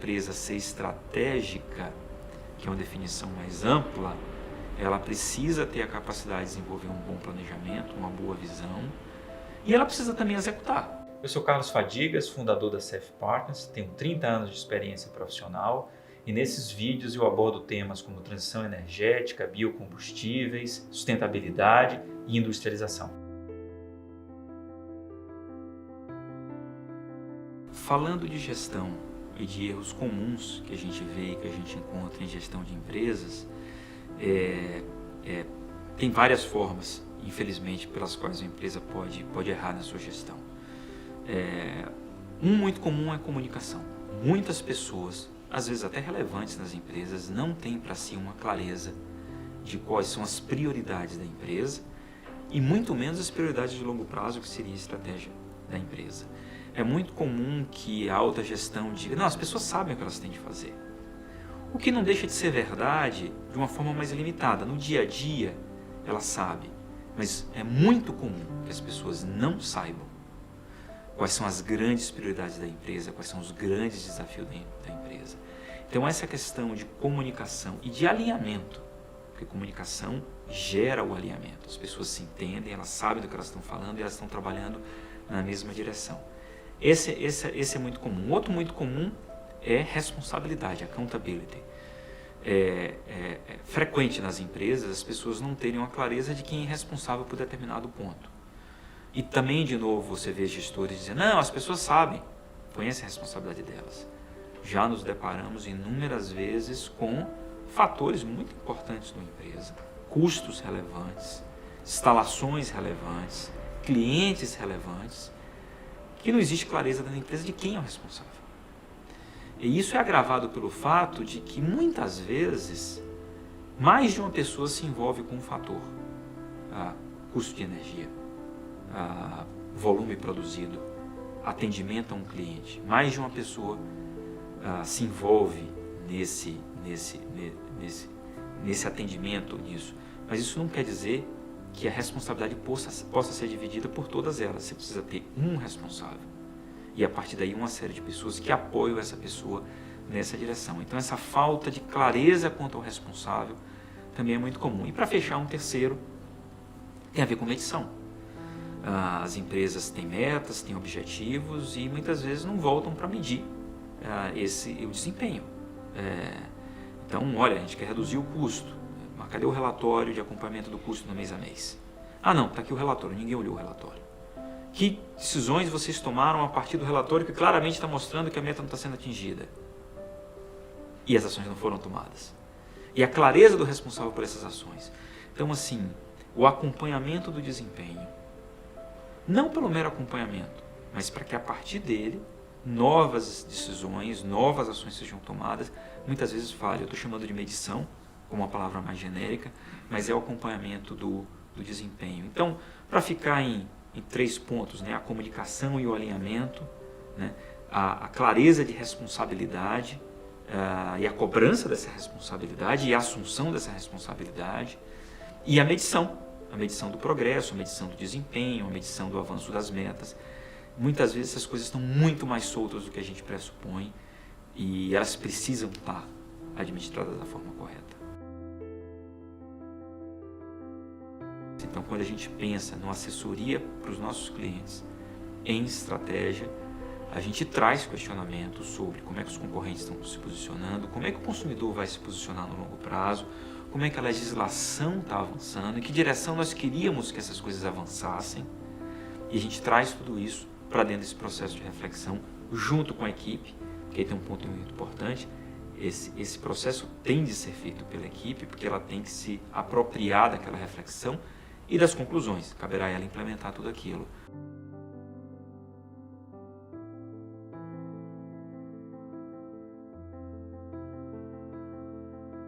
empresa ser estratégica, que é uma definição mais ampla, ela precisa ter a capacidade de desenvolver um bom planejamento, uma boa visão, e ela precisa também executar. Eu sou Carlos Fadigas, fundador da CF Partners, tenho 30 anos de experiência profissional e nesses vídeos eu abordo temas como transição energética, biocombustíveis, sustentabilidade e industrialização. Falando de gestão e de erros comuns que a gente vê e que a gente encontra em gestão de empresas, tem várias formas, infelizmente, pelas quais a empresa pode errar na sua gestão. Um muito comum é a comunicação. Muitas pessoas, às vezes até relevantes nas empresas, não têm para si uma clareza de quais são as prioridades da empresa e muito menos as prioridades de longo prazo, que seria a estratégia da empresa. É muito comum que a alta gestão diga, não, as pessoas sabem o que elas têm de fazer. O que não deixa de ser verdade de uma forma mais limitada. No dia a dia, elas sabem, mas é muito comum que as pessoas não saibam quais são as grandes prioridades da empresa, quais são os grandes desafios da empresa. Então essa questão de comunicação e de alinhamento, porque comunicação gera o alinhamento. As pessoas se entendem, elas sabem do que elas estão falando e elas estão trabalhando na mesma direção. Esse é muito comum. Outro muito comum é responsabilidade, accountability. É frequente nas empresas as pessoas não terem uma clareza de quem é responsável por determinado ponto. E também, de novo, você vê gestores dizendo, não, as pessoas sabem, conhecem a responsabilidade delas. Já nos deparamos inúmeras vezes com fatores muito importantes numa empresa, custos relevantes, instalações relevantes, clientes relevantes, que não existe clareza da empresa de quem é o responsável. E isso é agravado pelo fato de que muitas vezes mais de uma pessoa se envolve com um fator, custo de energia, volume produzido, atendimento a um cliente. Mais de uma pessoa se envolve nesse atendimento, nisso. Mas isso não quer dizer que a responsabilidade possa ser dividida por todas elas. Você precisa ter um responsável. E a partir daí uma série de pessoas que apoiam essa pessoa nessa direção. Então essa falta de clareza quanto ao responsável também é muito comum. E para fechar, um terceiro tem a ver com medição. As empresas têm metas, têm objetivos e muitas vezes não voltam para medir o desempenho. Então, olha, a gente quer reduzir o custo. Mas cadê o relatório de acompanhamento do custo no mês a mês? Ah não, está aqui o relatório, ninguém olhou o relatório. Que decisões vocês tomaram a partir do relatório que claramente está mostrando que a meta não está sendo atingida? E as ações não foram tomadas. E a clareza do responsável por essas ações. Então, assim, o acompanhamento do desempenho, não pelo mero acompanhamento, mas para que a partir dele, novas decisões, novas ações sejam tomadas, muitas vezes falha. Eu estou chamando de medição, como uma palavra mais genérica, mas é o acompanhamento do desempenho. Então, para ficar em 3 pontos, né? A comunicação e o alinhamento, né? A clareza de responsabilidade e a cobrança dessa responsabilidade e a assunção dessa responsabilidade e a medição do progresso, a medição do desempenho, a medição do avanço das metas. Muitas vezes essas coisas estão muito mais soltas do que a gente pressupõe e elas precisam estar administradas da forma correta. Então, quando a gente pensa numa assessoria para os nossos clientes em estratégia, a gente traz questionamentos sobre como é que os concorrentes estão se posicionando, como é que o consumidor vai se posicionar no longo prazo, como é que a legislação está avançando, em que direção nós queríamos que essas coisas avançassem. E a gente traz tudo isso para dentro desse processo de reflexão, junto com a equipe, que aí tem um ponto muito importante. Esse processo tem de ser feito pela equipe, porque ela tem que se apropriar daquela reflexão e das conclusões. Caberá a ela implementar tudo aquilo.